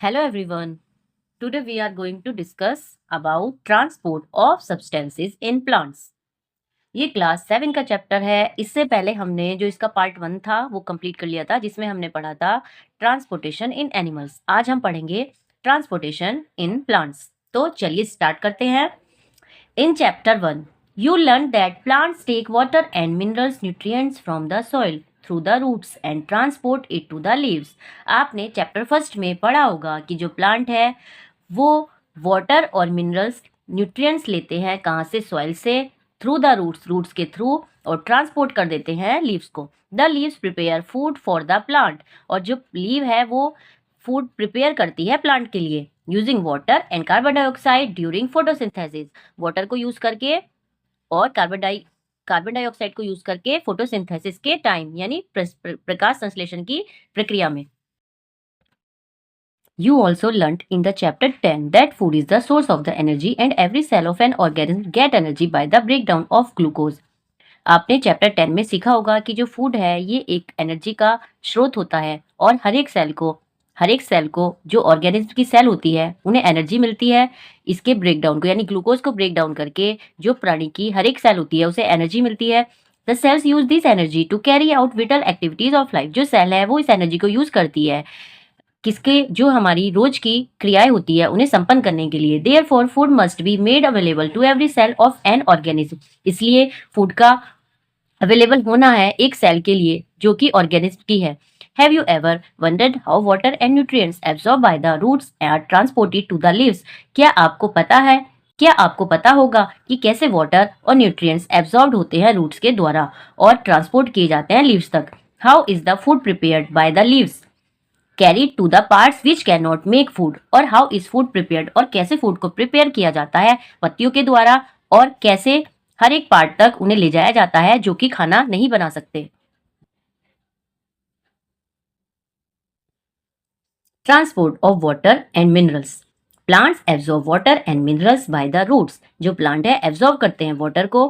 Hello everyone. Today we are going to discuss about transport of substances in plants. ये class 7 का chapter है। इससे पहले हमने जो इसका पार्ट 1 था वो कंप्लीट कर लिया था, जिसमें हमने पढ़ा था ट्रांसपोर्टेशन इन एनिमल्स। आज हम पढ़ेंगे ट्रांसपोर्टेशन इन प्लांट्स। तो चलिए स्टार्ट करते हैं। In chapter 1 you learned that plants take water and minerals nutrients from the soil through the roots and transport it to the leaves। आपने चैप्टर फर्स्ट में पढ़ा होगा कि जो प्लांट है वो वाटर और मिनरल्स न्यूट्रिएंट्स लेते हैं कहाँ से, सॉइल से, थ्रू द रूट्स के थ्रू, और ट्रांसपोर्ट कर देते हैं लीव्स को। The leaves prepare food for the plant, और जो लीव है वो फूड प्रिपेयर करती है प्लांट के लिए using water and carbon dioxide during photosynthesis. Water को यूज करके और कार्बन डाइऑक्साइड को यूज करके फोटोसिंथेसिस के टाइम यानी प्रकाश संश्लेषण की प्रक्रिया में। You also learnt in the chapter 10 that food is the source of the energy and every cell of an organism get energy by the breakdown of glucose। आपने chapter 10 में सीखा होगा कि जो फूड है ये एक एनर्जी का स्रोत होता है और हर एक सेल को जो ऑर्गेनिज्म की सेल होती है उन्हें एनर्जी मिलती है इसके ब्रेकडाउन को, यानी ग्लूकोज को ब्रेक डाउन करके जो प्राणी की हर एक सेल होती है उसे एनर्जी मिलती है। The cells use this energy to carry out vital activities of life. जो सेल है वो इस एनर्जी को यूज करती है किसके, जो हमारी रोज की क्रियाएं होती है उन्हें संपन्न करने के लिए। Therefore food must be made available to every cell of an organism. इसलिए फूड का अवेलेबल होना है एक सेल के लिए जो कि ऑर्गेनिज्म की है। Have you ever wondered how water and nutrients absorbed by the roots are transported to the leaves? क्या आपको पता होगा कि कैसे वाटर और न्यूट्रिएंट्स एब्जॉर्ब होते हैं रूट्स के द्वारा और ट्रांसपोर्ट किए जाते हैं लीव्स तक। How is the food prepared by the leaves carried to the parts which cannot make food? और how is food prepared, और कैसे फूड को प्रिपेयर किया जाता है पत्तियों के द्वारा और कैसे हर एक पार्ट तक उन्हें ले जाया जाता है जो कि खाना नहीं बना सकते। Transport of water and minerals. Plants absorb water and minerals by the roots. जो प्लांट है एब्जॉर्ब करते हैं वाटर को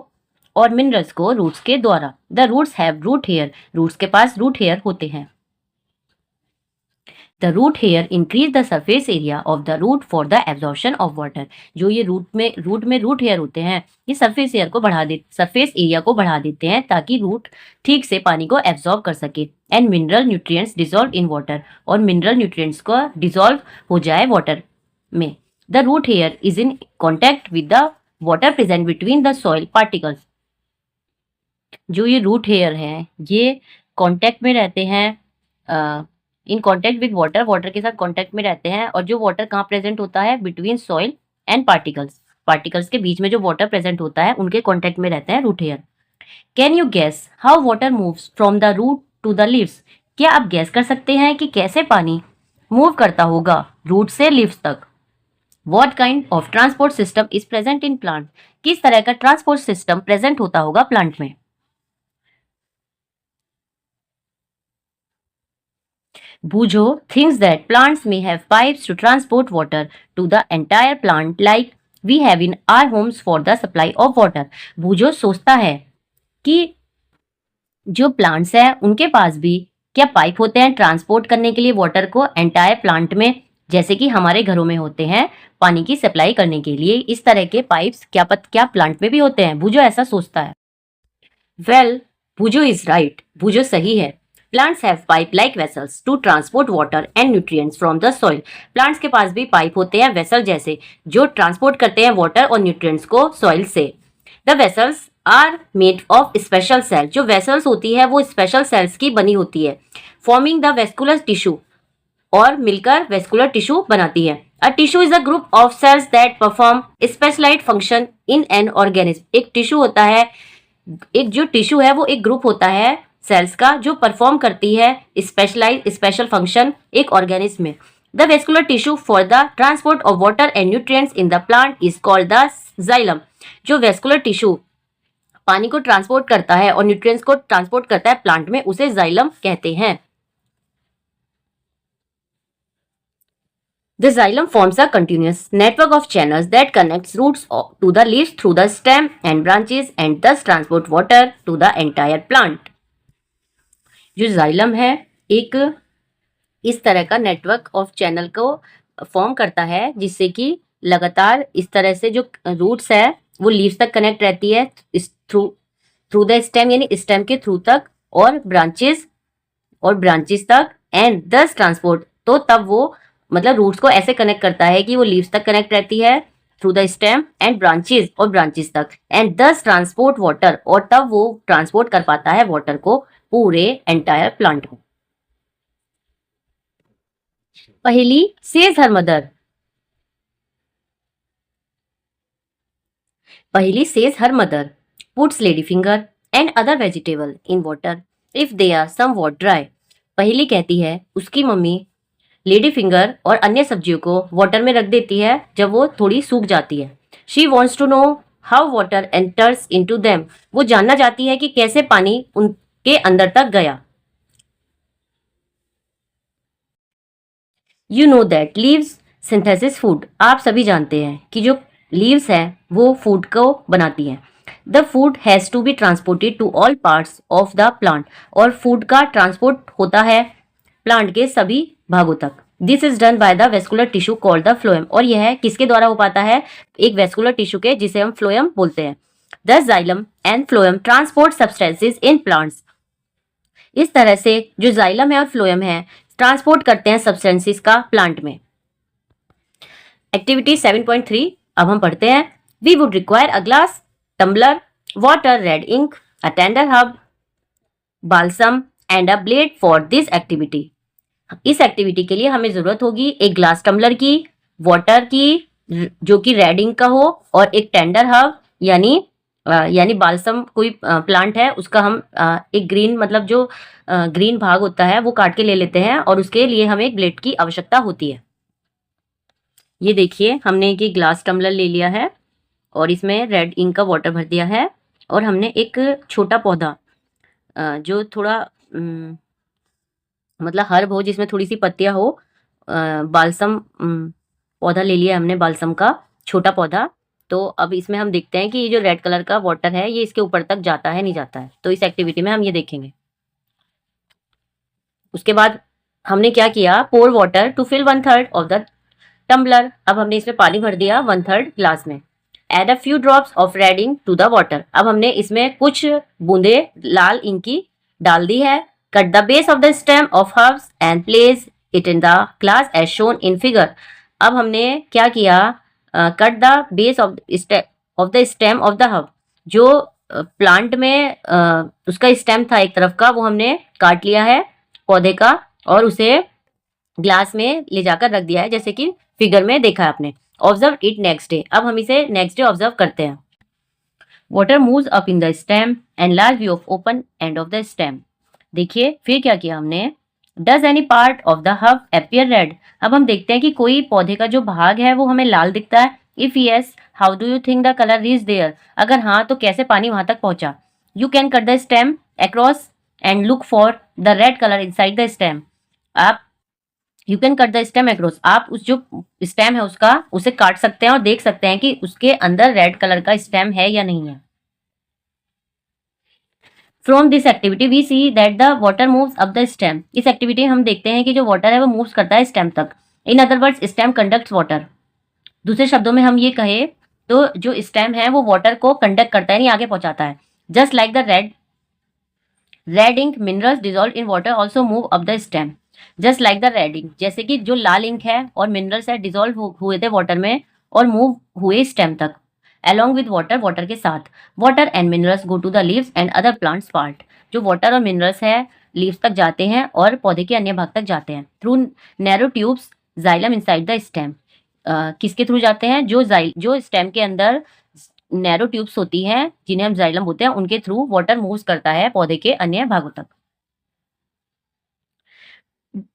और मिनरल्स को रूट्स के द्वारा। The roots have root hair. Roots के पास रूट हेयर होते हैं। The root hair increase the surface area of the root for the absorption of water. जो ये रूट में रूट हेयर होते हैं ये सरफेस एरिया को बढ़ा देते हैं ताकि रूट ठीक से पानी को एब्जॉर्ब कर सके। And mineral nutrients dissolve in water, और मिनरल न्यूट्रिएंट्स को डिसॉल्व हो जाए वाटर में। The root hair is in contact with the water present between the soil particles. जो ये रूट हेयर हैं ये कॉन्टेक्ट में रहते हैं, इन कॉन्टेक्ट विद वाटर के साथ कॉन्टेक्ट में रहते हैं। और जो वाटर कहाँ प्रेजेंट होता है, बिटवीन सॉइल एंड पार्टिकल्स के बीच में जो वाटर प्रेजेंट होता है उनके कॉन्टेक्ट में रहते हैं root hair. Can you guess how water moves from the root to the leaves? क्या आप गैस कर सकते हैं कि कैसे पानी मूव करता होगा रूट से लीव्स तक? What kind of transport system is present in plant? किस तरह का ट्रांसपोर्ट सिस्टम प्रेजेंट होता होगा प्लांट में? Bujo thinks that plants may have pipes to transport water to the entire plant like we have in our homes for the supply of water। Bujo सोचता है कि जो प्लांट्स है उनके पास भी क्या पाइप होते हैं ट्रांसपोर्ट करने के लिए वाटर को एंटायर प्लांट में, जैसे कि हमारे घरों में होते हैं पानी की सप्लाई करने के लिए। इस तरह के पाइप्स क्या प्लांट में भी होते हैं? बुजो ऐसा सोचता है। Well, Boojho is right. Boojho सही है। Plants have pipe like vessels to transport water and nutrients from the soil. Plants के पास भी पाइप होते हैं वेसल जैसे जो ट्रांसपोर्ट करते हैं वाटर और न्यूट्रिएंट्स को सॉइल से। The vessels are made of special cell. जो वेसल्स होती है वो स्पेशल सेल्स की बनी होती है। फॉर्मिंग द वेस्कुलर टिश्यू, और मिलकर वेस्कुलर टिश्यू बनाती है। A tissue is a group of cells that perform specialised function in an organism. एक टिश्यू होता है, एक जो टिश्यू है वो एक ग्रुप होता है सेल्स का जो परफॉर्म करती है स्पेशल फंक्शन एक ऑर्गेनिज्म में। The vascular tissue for the transport of water and nutrients in the plant is called the xylem. जो वेस्कुलर टिश्यू पानी को ट्रांसपोर्ट करता है और न्यूट्रिएंट्स को ट्रांसपोर्ट करता है प्लांट में, उसे जाइलम कहते हैं। The xylem forms a continuous network of channels that connects roots to the leaves through the stem and branches and thus transport water to the entire plant। जो xylem है एक इस तरह का नेटवर्क ऑफ चैनल को form करता है, जिससे कि लगातार इस तरह से जो रूट्स है वो लीव्स तक कनेक्ट रहती है, इस थ्रू थ्रू द स्टेम, यानी स्टेम के थ्रू तक, और ब्रांचेस तक, एंड दस ट्रांसपोर्ट। तो तब वो मतलब रूट्स को ऐसे कनेक्ट करता है कि वो लीव्स तक कनेक्ट रहती है through the stem and branches, और ब्रांचेस तक, एंड दस ट्रांसपोर्ट वाटर, और तब वो ट्रांसपोर्ट कर पाता है वाटर को पूरे एंटायर प्लांट में। पहली सेज हर मदर। पहली says her mother puts ladyfinger and other vegetable in water if they are somewhat dry। पहली कहती है उसकी मम्मी लेडी फिंगर और अन्य सब्जियों को वाटर में रख देती है जब वो थोड़ी सूख जाती है। She wants to know how water enters into them. वो जानना चाहती है कि कैसे पानी उनके अंदर तक गया। You know that leaves synthesis food. आप सभी जानते हैं कि जो लीव्स है वो फूड को बनाती हैं। The food has to be transported to all parts of the plant. और फूड का ट्रांसपोर्ट होता है प्लांट के सभी भागों तक। This is done by the vascular tissue called the phloem. और यह किसके द्वारा हो पाता है? एक वेस्कुलर टिश्यू के, जिसे हम फ्लोएम बोलते हैं। The xylem and phloem transport substances in plants. इस तरह से जो जाइलम है और फ्लोएम है ट्रांसपोर्ट करते हैं सब्सटेंसेस का प्लांट में। एक्टिविटी 7.3 अब हम पढ़ते हैं। We would require a glass, tumbler, water, red ink, a tender herb, balsam and a blade for this activity. इस एक्टिविटी के लिए हमें जरूरत होगी एक ग्लास टम्बलर की, वाटर की जो कि रेड इंक का हो, और एक टेंडर हब यानी बाल्सम कोई प्लांट है उसका हम एक ग्रीन मतलब जो ग्रीन भाग होता है वो काट के ले लेते हैं, और उसके लिए हमें एक ब्लेड की आवश्यकता होती है। ये देखिए हमने एक ग्लास टम्बलर ले लिया है और इसमें रेड इंक का वाटर भर दिया है, और हमने एक छोटा पौधा जो थोड़ा मतलब हर्ब हो, जिसमें थोड़ी सी पत्तियां हो, बालसम पौधा ले लिया हमने, बालसम का छोटा पौधा। तो अब इसमें हम देखते हैं कि ये जो रेड कलर का वाटर है ये इसके ऊपर तक जाता है नहीं जाता है, तो इस एक्टिविटी में हम ये देखेंगे। उसके बाद हमने क्या किया, pour water to fill 1/3 of the tumbler. अब हमने इसमें पानी भर दिया 1/3 ग्लास में। Add a few drops of red ink to the water. अब हमने इसमें कुछ बूंदे लाल इंक की डाल दी है। Cut the base of the stem of herbs and place it in the glass as shown in figure. अब हमने क्या किया, cut the base of the stem of the herb. जो प्लांट में उसका स्टेम था एक तरफ का, वो हमने काट लिया है पौधे का, और उसे ग्लास में ले जाकर रख दिया है, जैसे कि फिगर में देखा है आपने। Observe it next day. अब हम इसे नेक्स्ट डे ऑब्जर्व करते हैं। Water moves up in the stem and large view of open end of the stem. देखिए फिर क्या किया हमने, does any part of the hub appear red. अब हम देखते हैं कि कोई पौधे का जो भाग है वो हमें लाल दिखता है। If yes, how do you think the colour reach there. अगर हाँ तो कैसे पानी वहां तक पहुंचा। You can cut the stem across and look for the red colour inside the stem. आप you can cut the stem across, आप उस जो स्टेम है उसे काट सकते हैं और देख सकते हैं कि उसके अंदर रेड कलर का स्टेम है या नहीं है। From this activity we see that the water moves up the stem. इस एक्टिविटी हम देखते हैं कि जो वाटर है वो मूव्स करता है स्टेम तक। In other words stem conducts water. दूसरे शब्दों में हम ये कहे तो जो स्टेम है वो वाटर को कंडक्ट करता है, यानी आगे पहुंचाता है। Just like the red ink minerals dissolve in water also move up the stem. Just like the red ink, जैसे कि जो लाल इंक है और मिनरल्स है डिजॉल्व हुए थे वाटर में और मूव हुए स्टेम तक। along with वाटर के साथ। Water and minerals go to the leaves and other plants part. जो वाटर और मिनरल्स है लीव्स तक जाते हैं और पौधे के अन्य भाग तक जाते हैं। Through narrow tubes xylem inside the stem. किसके थ्रू जाते हैं, जो स्टेम के अंदर नैरो ट्यूब्स होती हैं जिन्हें हम जाइलम बोलते हैं, उनके थ्रू वाटर मूव्स करता है पौधे के अन्य भागों तक।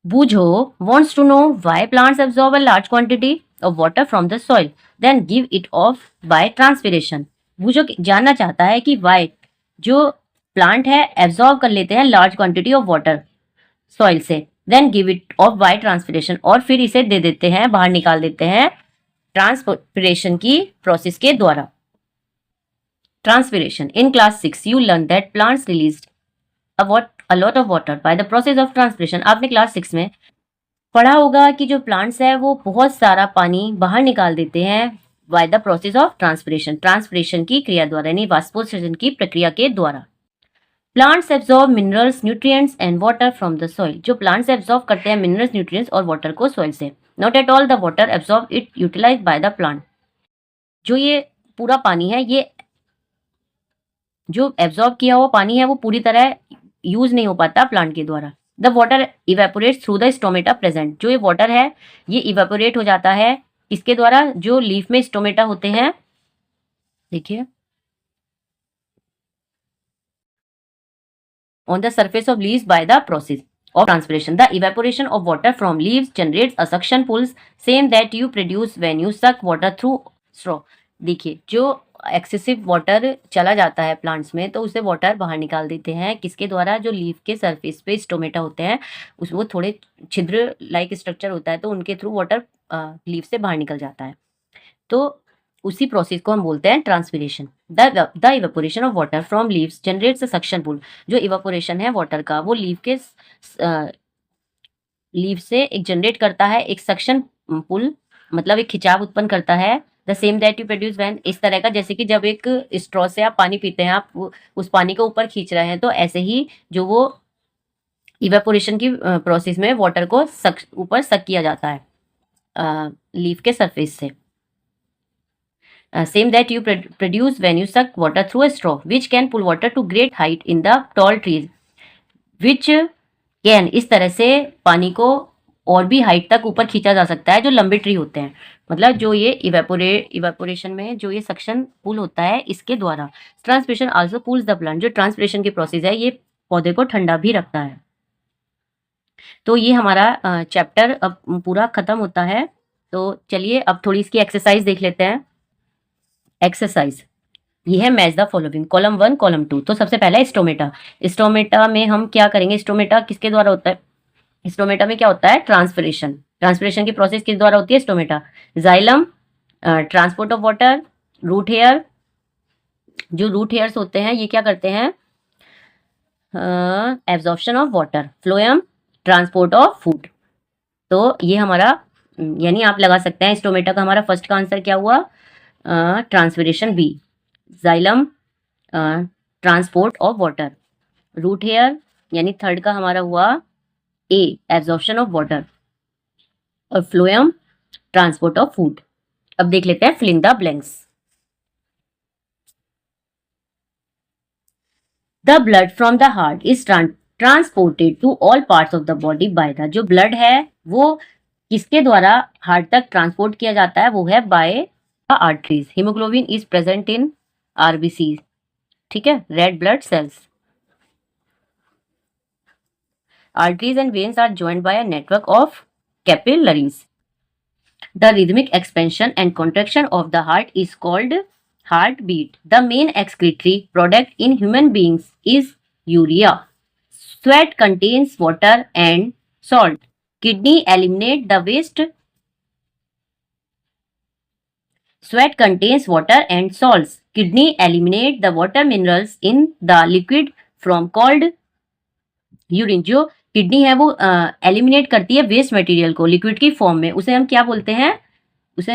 बूझो wants to know why plants absorb a large quantity of water from the soil, then give it off by transpiration। बूझो जानना चाहता है कि why जो प्लांट है एब्जॉर्ब कर लेते हैं large quantity of water soil से, then give it off by transpiration, और फिर इसे दे देते हैं, बाहर निकाल देते हैं ट्रांसपिरेशन की प्रोसेस के द्वारा। Transpiration. In class 6 you learn that plants released a lot of water by the process of transpiration। आपने क्लास 6 में पढ़ा होगा कि जो प्लांट्स है वो बहुत सारा पानी बाहर निकाल देते हैं by the process of transpiration, transpiration की क्रिया द्वारा यानी वाष्पोत्सर्जन की प्रक्रिया के द्वारा। Plants absorb minerals, nutrients and water from the soil, जो प्लांट्स एब्जॉर्ब करते हैं मिनरल्स, न्यूट्रिएंट्स और वाटर को सॉइल से। Not at all the water absorb it utilise by the plant, जो ये पूरा पानी है, ये जो एब्जॉर्ब किया हुआ पानी है वो पूरी तरह यूज नहीं हो पाता प्लांट के द्वारा। The water evaporates through the stomata present, जो ये वाटर है ये इवेपोरेट हो जाता है इसके द्वारा, जो लीफ में स्टोमेटा होते हैं, देखिए on the surface of leaves by the process of transpiration. The evaporation of water from leaves generates a suction pulse, same that you produce when you suck water through straw. देखिए जो excessive water चला जाता है plants में तो उसे water बाहर निकाल देते हैं किसके द्वारा, जो लीफ के सरफेस पे स्टोमेटा होते हैं उस वो थोड़े छिद्र लाइक स्ट्रक्चर होता है तो उनके थ्रू वाटर लीफ से बाहर निकल जाता है। तो उसी प्रोसेस को हम बोलते हैं transpiration. The evaporation of water from leaves generates a suction pull, जो इवेपोरेशन है वाटर का वो लीफ के लीफ से एक जनरेट करता है एक सक्शन पुल, मतलब एक खिंचाव उत्पन्न करता है। The same that you produce when, इस तरह का जैसे कि जब एक स्ट्रॉ से आप पानी पीते हैं, आप उस पानी को ऊपर खींच रहे हैं, तो ऐसे ही जो वो इवेपोरेशन की प्रोसेस में वाटर को ऊपर सक किया जाता है लीफ के सरफेस से। Same that you produce when you suck water through a straw, which can pull water to great height in the tall trees, which can, इस तरह से पानी को और भी हाइट तक ऊपर खींचा जा सकता है जो लंबे ट्री होते हैं। मतलब जो ये इवेपोरेशन में जो ये सक्शन पुल होता है इसके द्वारा। Transpiration also cools the plant, जो ट्रांसपिरेशन की प्रोसेस है ये पौधे को ठंडा भी रखता है। तो ये हमारा चैप्टर अब पूरा खत्म होता है। तो चलिए अब थोड़ी इसकी एक्सरसाइज देख लेते हैं। एक्सरसाइज ये है match the following, column 1 column 2। तो सबसे पहला स्टोमेटा। स्टोमेटा में हम क्या करेंगे, स्टोमेटा किसके द्वारा होता है, स्टोमेटा में क्या होता है ट्रांसपिरेशन, ट्रांसपिरेशन की प्रोसेस किस द्वारा होती है stomata. Xylem transport of water, root hair, जो रूट हेयर्स होते हैं ये क्या करते हैं absorption of water, phloem transport of food. तो ये हमारा यानी आप लगा सकते हैं स्टोमेटा का हमारा फर्स्ट का आंसर क्या हुआ transpiration B, xylem transport of water, root hair यानी थर्ड का हमारा हुआ ए एब्जॉर्प्शन ऑफ वाटर, और फ्लोएम ट्रांसपोर्ट ऑफ फूड। अब देख लेते हैं fill in the blanks. The blood from the heart is transported to all parts of the body by the, जो ब्लड है वो किसके द्वारा हार्ट तक ट्रांसपोर्ट किया जाता है, वो है by arteries. Haemoglobin is present in RBC, ठीक है, red blood cells. Arteries and veins are joined by a network of capillaries. The rhythmic expansion and contraction of the heart is called heartbeat. The main excretory product in human beings is urea. Sweat contains water and salt. Kidney eliminate the waste. Sweat contains water and salts. Kidney eliminate the water minerals in the liquid from called urine. जो kidney है वो eliminate करती है waste material को liquid की form में, उसे हम क्या बोलते हैं, उसे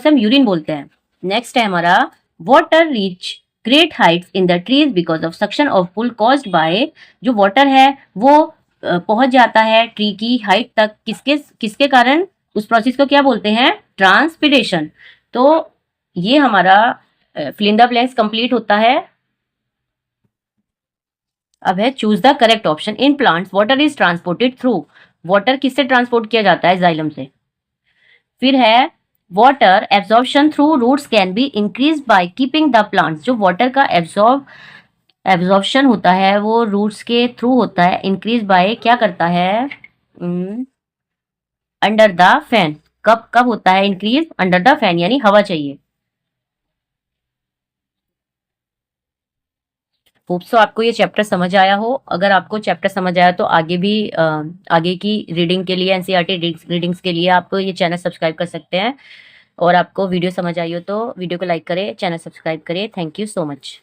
हम यूरिन बोलते हैं। नेक्स्ट है हमारा water reach great heights in the trees because of suction of pull caused by, जो वाटर है वो पहुंच जाता है ट्री की हाइट तक किसके कारण, उस प्रोसेस को क्या बोलते हैं ट्रांसपिरेशन। तो ये हमारा fill in the blanks complete होता है। अब है choose the correct option. In plants water is transported through, water किससे ट्रांसपोर्ट किया जाता है जाइलम से। फिर है water absorption through roots can be increase by keeping the plants, जो वाटर का एब्जॉर्प्शन होता है वो रूट्स के थ्रू होता है, इंक्रीज बाय क्या करता है अंडर द फैन। कब होता है इंक्रीज, अंडर द फैन यानी हवा चाहिए। होप सो आपको ये चैप्टर समझ आया हो। अगर आपको चैप्टर समझ आया तो आगे भी आगे की रीडिंग के लिए एनसीईआरटी रीडिंग्स के लिए आप ये चैनल सब्सक्राइब कर सकते हैं। और आपको वीडियो समझ आई हो तो वीडियो को लाइक करें, चैनल सब्सक्राइब करें। Thank you so much.